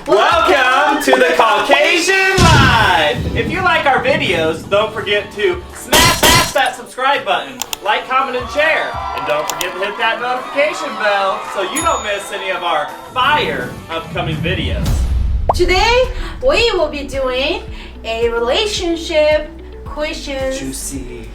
Welcome to the Caucasian Life! If you like our videos, don't forget to smash that subscribe button, like, comment, and share. And don't forget to hit that notification bell so you don't miss any of our fire upcoming videos. Today, we will be doing a relationship questions Juicy.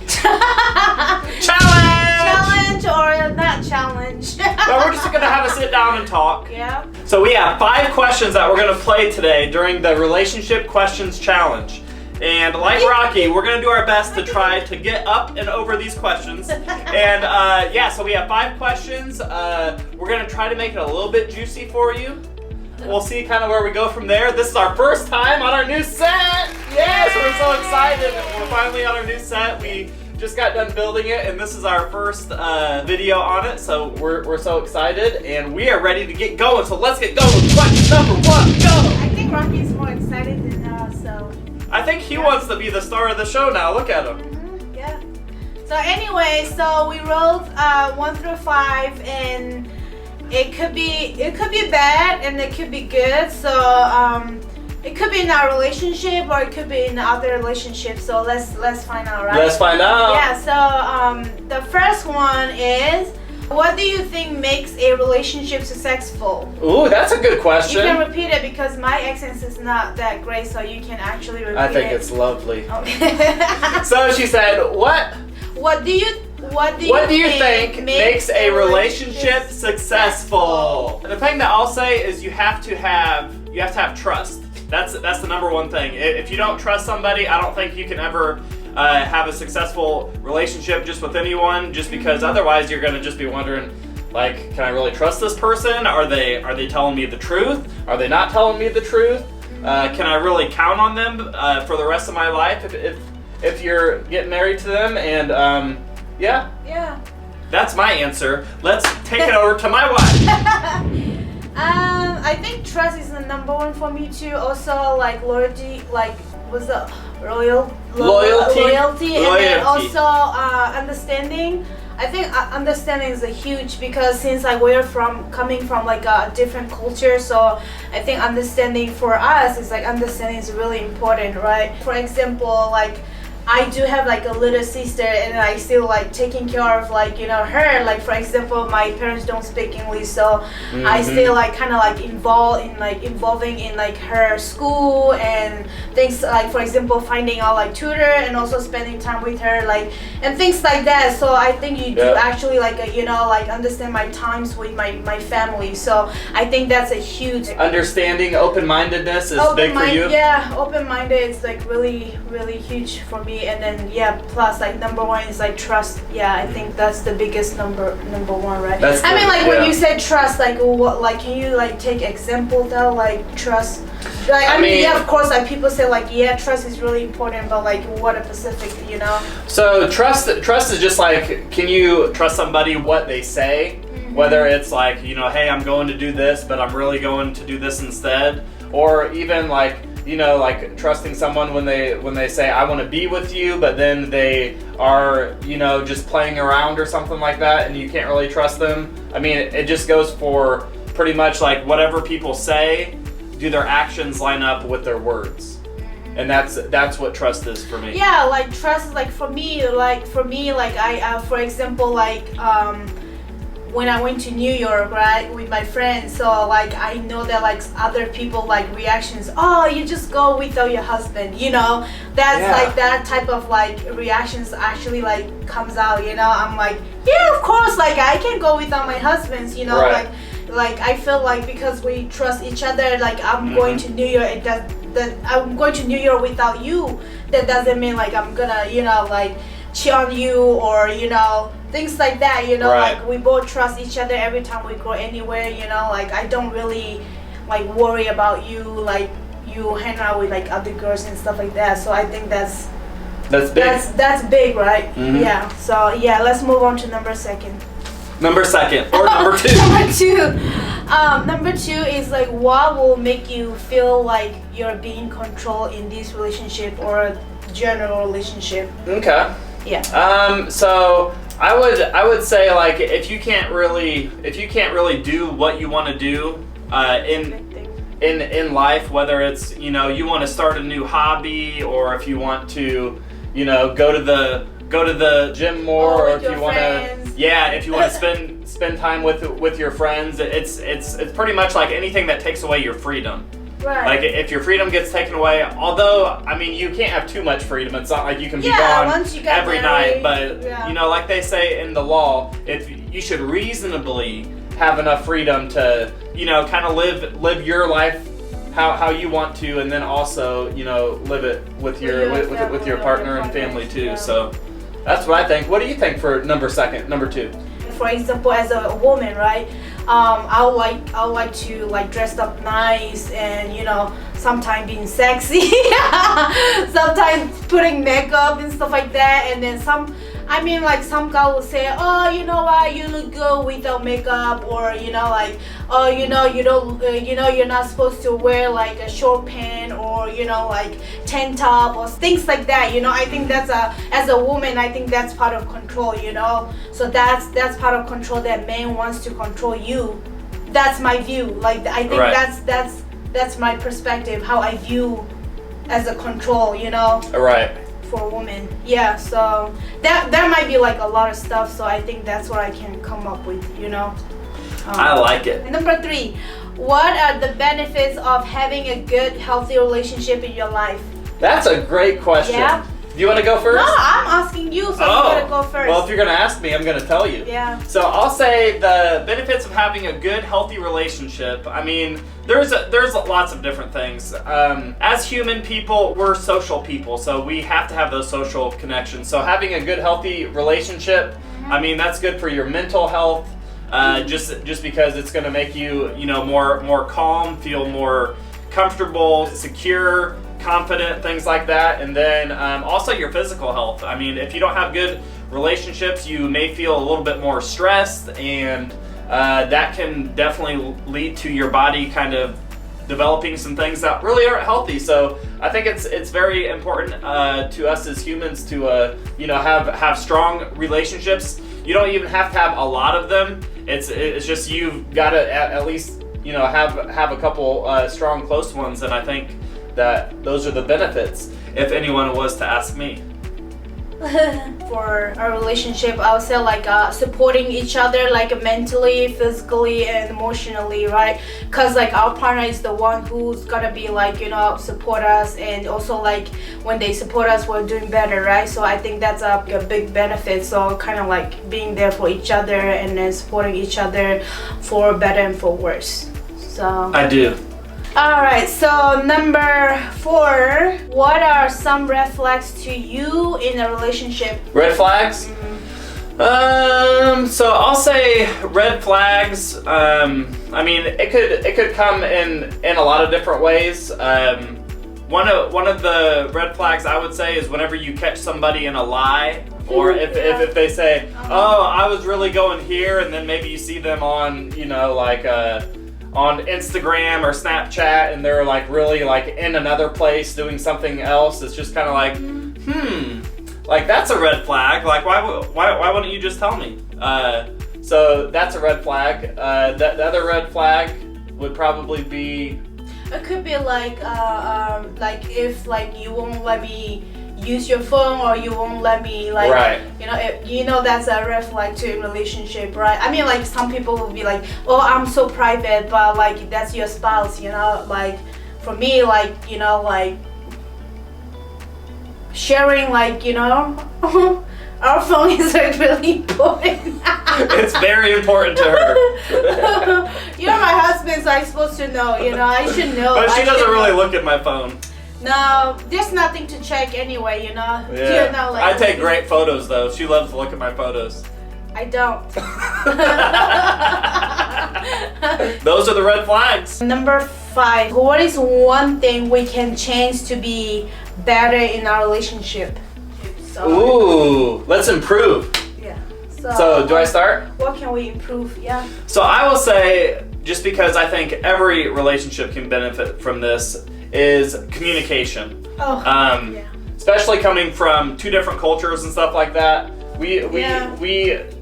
challenge or not challenge. But we're just gonna have a sit down and talk. Yeah. So we have 5 questions that we're gonna play today during the relationship questions challenge. And like Rocky, we're gonna do our best to try to get up and over these questions. And yeah, so we have 5 questions. We're gonna try to make it a little bit juicy for you. We'll see kind of where we go from there. This is our first time on our new set. Yes, we're so excited. We're finally on our new set. We just got done building it, and this is our first video on it. So we're so excited, and we are ready to get going. So let's get going with question number 1. Go! I think Rocky's more excited than us, so. I think he wants to be the star of the show now. Look at him. Mm-hmm, yeah. So anyway, so we wrote 1 through 5, and it could be bad and it could be good. So it could be in our relationship or it could be in other relationships. So let's find out, right? Let's find out. Yeah. So the first one is, what do you think makes a relationship successful? Ooh, that's a good question. You can repeat it because my accent is not that great, so you can actually repeat it. I think it's lovely. Okay. So she said, What do you think makes a relationship successful? The thing that I'll say is you have to have trust. That's the number one thing. If you don't trust somebody, I don't think you can ever have a successful relationship just with anyone. Just because otherwise you're gonna just be wondering, like, can I really trust this person? Are they telling me the truth? Are they not telling me the truth? Can I really count on them for the rest of my life if you're getting married to them? And yeah. Yeah. That's my answer. Let's take it over to my wife. I think trust is the number 1 for me too. Also, like loyalty, like what's the loyalty, and then also understanding. I think understanding is a huge, because since like we're coming from like a different culture, so I think understanding for us is like understanding is really important, right? For example, like I do have like a little sister, and I still like taking care of like her. Like for example, my parents don't speak English, so I still like kind of like involving in like her school and things, like for example finding out like tutor and also spending time with her, like and things like that. So I think you do actually like like understand my times with my family. So I think that's a huge understanding. Open-mindedness is big for you. Yeah, open-minded is like really huge for me. And then plus like number 1 is like trust. Yeah, I think that's the biggest number 1, right? I mean, like when you say trust, like what, like can you like take example though, like trust? Like I mean, yeah, of course, like people say like trust is really important, but like what a specific, So trust is just like, can you trust somebody what they say? Whether it's like, hey, I'm going to do this, but I'm really going to do this instead, or even like like trusting someone when they say I want to be with you, but then they are just playing around or something like that, and you can't really trust them. I mean, it just goes for pretty much like whatever people say, do their actions line up with their words? And that's what trust is for me. Yeah, like trust is like for me like I for example like when I went to New York, right, with my friends, so like I know that like other people like reactions, oh, you just go without your husband, that's like that type of like reactions actually like comes out, I'm like, yeah, of course, like I can go without my husband, right. like I feel like because we trust each other, like I'm going to New York, I'm going to New York without you, that doesn't mean like I'm gonna like cheat on you or things like that, right. Like we both trust each other every time we go anywhere, like I don't really like worry about you, like you hang out with like other girls and stuff like that. So I think that's big. That's big, right? Yeah. So yeah, let's move on to number 2. Number 2 or number 2. Number 2 is like, what will make you feel like you're being controlled in this relationship or general relationship? Okay. Yeah. So I would say like if you can't really do what you want to do in life, whether it's, you know, you want to start a new hobby, or if you want to, you know, go to the gym more, or if you want to, if you want to spend time with your friends. It's pretty much like anything that takes away your freedom. Right. Like if your freedom gets taken away, although I mean you can't have too much freedom. It's not like you can be gone every night, but you know, like they say in the law, if you should reasonably have enough freedom to, you know, kind of live your life how you want to, and then also, you know, live it with your partner and family too. Yeah. So that's what I think. What do you think for number two? For example, as a woman, right? I would like to like dress up nice, and you know, sometimes being sexy, sometimes putting makeup and stuff like that. And then some guy will say, oh, you know what, you look good without makeup, or you know, like, oh, you know, you don't, you know, you're not supposed to wear like a short pant, or you know, like tank top, or things like that. You know, I think that's as a woman, I think that's part of control. You know, so that's part of control, that man wants to control you. That's my view. Like I think that's my perspective, how I view as a control. You know. Right. For a woman, yeah. So that might be like a lot of stuff. So I think that's what I can come up with, you know. I like it. Number 3, what are the benefits of having a good, healthy relationship in your life? That's a great question. Yeah. Do you want to go first? No, I'm asking you, so you're gonna go first. Well, if you're gonna ask me, I'm gonna tell you. Yeah. So I'll say the benefits of having a good, healthy relationship. I mean, there's lots of different things. As human people, we're social people, so we have to have those social connections. So having a good, healthy relationship, I mean, that's good for your mental health. Just because it's gonna make you, you know, more calm, feel more comfortable, secure, confident, things like that. And then also your physical health. I mean, if you don't have good relationships, you may feel a little bit more stressed, and that can definitely lead to your body kind of developing some things that really aren't healthy. So I think it's very important to us as humans to you know, have strong relationships. You don't even have to have a lot of them. It's just you've got to at least, you know, have a couple strong, close ones, and I think that those are the benefits, if anyone was to ask me. For our relationship, I would say like supporting each other, like mentally, physically, and emotionally, right? Because like our partner is the one who's gonna be like, you know, support us, and also like when they support us, we're doing better, right? So I think that's a big benefit. So kind of like being there for each other, and then supporting each other for better and for worse. So I do. Alright, so number 4, what are some red flags to you in a relationship? Red flags? So I'll say red flags, I mean, it could come in a lot of different ways. One of the red flags I would say is whenever you catch somebody in a lie, or if they say, oh, I was really going here, and then maybe you see them on, you know, like on Instagram or Snapchat, and they're like really like in another place doing something else. It's just kind of like, like that's a red flag. Like why wouldn't you just tell me? So that's a red flag. The other red flag would probably be, it could be like if like you won't let me use your phone, or you won't let me like, right. You know that's a red flag to a relationship, right? I mean, like some people will be like, oh, I'm so private, but like that's your spouse, you know. Like for me, like, you know, like sharing, like, you know, our phone is like really important. It's very important to her. You're my husband, so I'm supposed to know, you know. I should know. But she doesn't really look at my phone. No, there's nothing to check anyway, you know. Yeah. You know, like, I take great photos though. She loves to look at my photos. I don't. Those are the red flags. Number 5. What is one thing we can change to be better in our relationship? So, ooh, let's improve. Yeah. So do I start? What can we improve? Yeah. So I will say, just because I think every relationship can benefit from this, is communication. Oh, yeah. Especially coming from 2 different cultures and stuff like that. We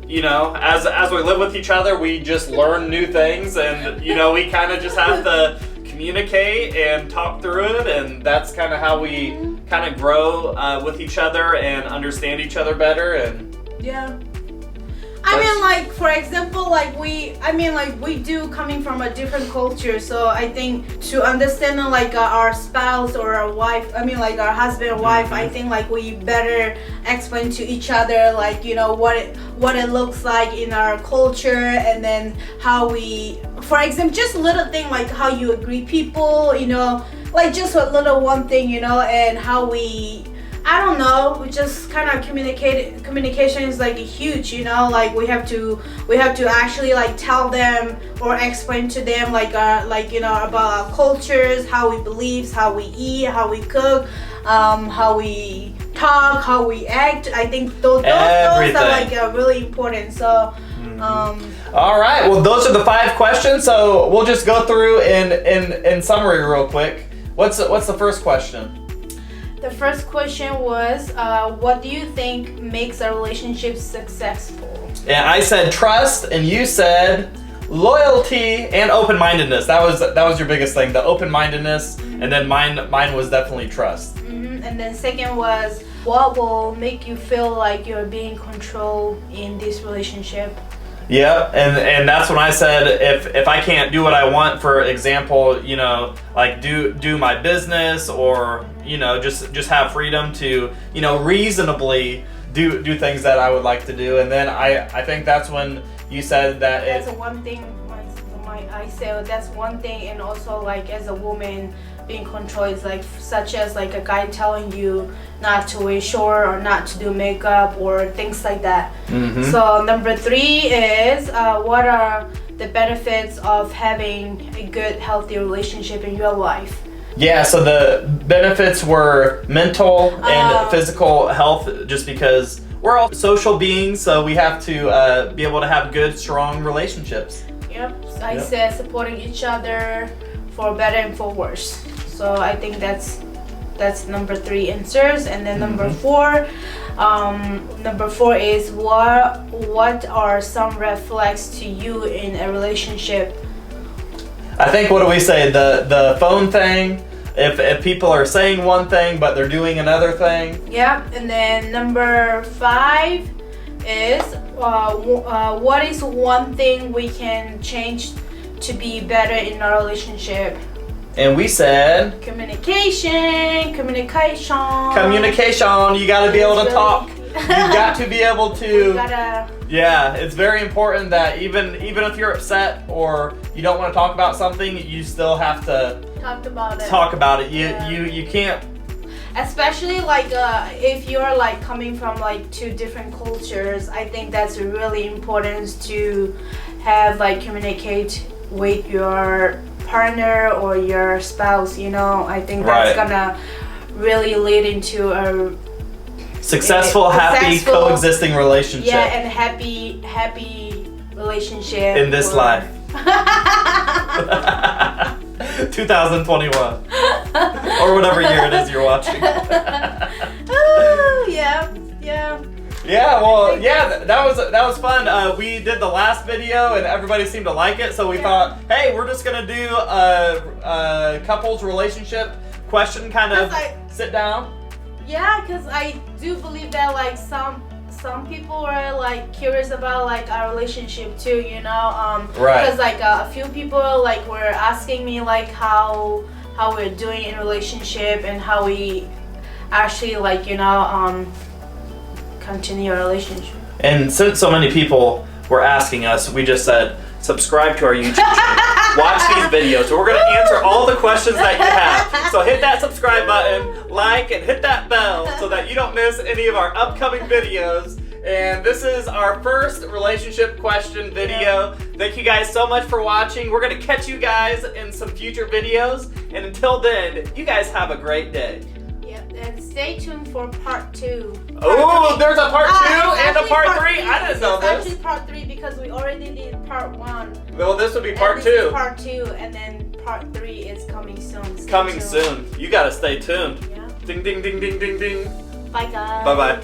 you know, as we live with each other, we just learn new things, and you know, we kind of just have to communicate and talk through it, and that's kind of how we kind of grow with each other and understand each other better. And yeah. I mean, like, for example, like we do coming from a different culture, so I think to understand like our spouse or our wife, I mean like our husband and wife, I think like we better explain to each other like, you know, what it looks like in our culture, and then how we, for example, just little thing like how you agree people, you know, like just a little one thing, you know, and how we, I don't know, we just kind of communication is like huge, you know, like we have to actually like tell them or explain to them like you know, about our cultures, how we believe, how we eat, how we cook, how we talk, how we act. I think those are like really important. So all right, well, those are the 5 questions, so we'll just go through in summary real quick. What's the first question? The first question was, what do you think makes a relationship successful? And I said trust, and you said loyalty and open-mindedness. That was your biggest thing, the open-mindedness, and then mine was definitely trust. And then second was, what will make you feel like you're being controlled in this relationship? Yeah, and that's when I said if I can't do what I want, for example, you know, like do my business, or you know, just have freedom to, you know, reasonably do things that I would like to do. And then I think that's when you said that that's one thing. I said that's one thing, and also like as a woman being controlled is like such as like a guy telling you not to wear short or not to do makeup or things like that. So number 3 is what are the benefits of having a good healthy relationship in your life? Yeah, so the benefits were mental and physical health, just because we're all social beings, so we have to be able to have good, strong relationships. Yep, I said supporting each other for better and for worse. So I think that's number 3 answers. And then number 4 is what are some red flags to you in a relationship? I think, what do we say, the phone thing, if people are saying one thing but they're doing another thing. Yeah, and then number 5 is what is one thing we can change to be better in our relationship? And we said communication. You gotta be able to talk. You got to be able to. Yeah, it's very important that even if you're upset or you don't want to talk about something, you still have to talk about it. You can't. Especially like if you're like coming from like 2 different cultures, I think that's really important to have like communicate with your partner or your spouse, you know. I think that's gonna really lead into a successful, happy coexisting relationship. Yeah, and happy relationship in this life. 2021 or whatever year it is you're watching. That was fun. We did the last video and everybody seemed to like it, so we thought, hey, we're just gonna do a couples relationship question, kind of sit down. Yeah, because I do believe that like some people are like curious about like our relationship too, you know. Because like a few people like were asking me like how we're doing in relationship and how we actually like, you know, continue our relationship. And since so many people were asking us, we just said subscribe to our YouTube channel. Watch these videos. So we're going to answer all the questions that you have. So hit that subscribe button, like, and hit that bell so that you don't miss any of our upcoming videos. And this is our first relationship question video. Thank you guys so much for watching. We're going to catch you guys in some future videos. And until then, you guys have a great day. Yep, and stay tuned for part 2. Oh, there's a part 2 and a part 3? I didn't know this. It's actually part 3 because we already did part 1. Well, this would be part 2. This is part 2, and then part 3 is coming soon. Coming soon. You gotta stay tuned. Yeah. Ding, ding, ding, ding, ding, ding. Bye, guys. Bye-bye.